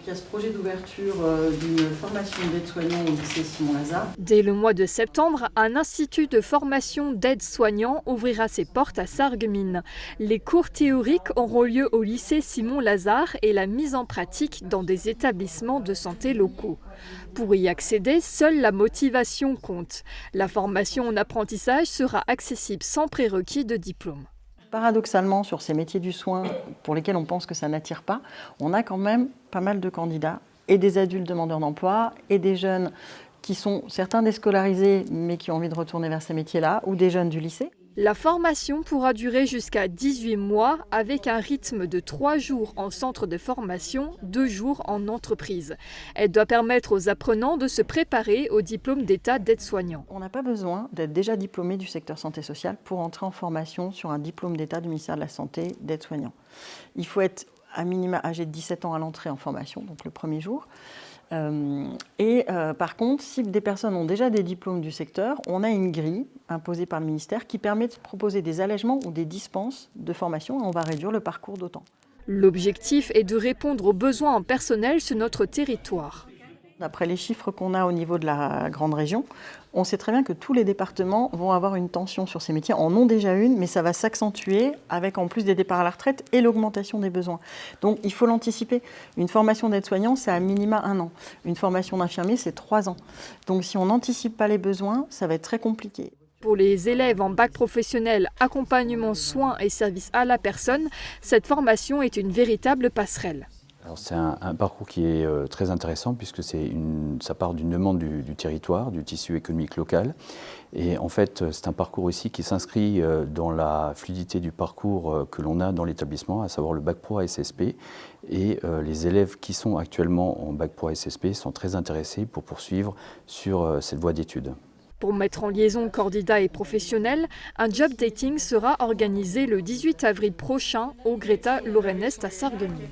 il y a ce projet d'ouverture d'une formation d'aide-soignant au lycée Simon-Lazare. Dès le mois de septembre, un institut de formation d'aide-soignants ouvrira ses portes à Sarreguemines. Les cours théoriques auront lieu au lycée Simon-Lazare et la mise en pratique dans des établissements de santé locaux. Pour y accéder, seule la motivation compte. La formation en apprentissage sera accessible sans prérequis de diplôme. Paradoxalement, sur ces métiers du soin pour lesquels on pense que ça n'attire pas, on a quand même pas mal de candidats et des adultes demandeurs d'emploi et des jeunes qui sont certains déscolarisés mais qui ont envie de retourner vers ces métiers-là ou des jeunes du lycée. La formation pourra durer jusqu'à 18 mois avec un rythme de 3 jours en centre de formation, 2 jours en entreprise. Elle doit permettre aux apprenants de se préparer au diplôme d'état d'aide-soignant. On n'a pas besoin d'être déjà diplômé du secteur santé sociale pour entrer en formation sur un diplôme d'état du ministère de la Santé d'aide-soignant. Il faut être à minima âgé de 17 ans à l'entrée en formation, donc le premier jour. Par contre, si des personnes ont déjà des diplômes du secteur, on a une grille imposée par le ministère qui permet de proposer des allègements ou des dispenses de formation et on va réduire le parcours d'autant. L'objectif est de répondre aux besoins en personnel sur notre territoire. D'après les chiffres qu'on a au niveau de la grande région, on sait très bien que tous les départements vont avoir une tension sur ces métiers, en ont déjà une, mais ça va s'accentuer avec en plus des départs à la retraite et l'augmentation des besoins. Donc il faut l'anticiper. Une formation d'aide-soignant, c'est à minima 1 an. Une formation d'infirmier, c'est 3 ans. Donc si on n'anticipe pas les besoins, ça va être très compliqué. Pour les élèves en bac professionnel, accompagnement, soins et services à la personne, cette formation est une véritable passerelle. C'est un parcours qui est très intéressant puisque ça part d'une demande du territoire, du tissu économique local. Et en fait, c'est un parcours aussi qui s'inscrit dans la fluidité du parcours que l'on a dans l'établissement, à savoir le bac pro ASSP. Et les élèves qui sont actuellement en bac pro ASSP sont très intéressés pour poursuivre sur cette voie d'études. Pour mettre en liaison candidats et professionnels, un job dating sera organisé le 18 avril prochain au Greta Lorraine Est à Sarreguemines.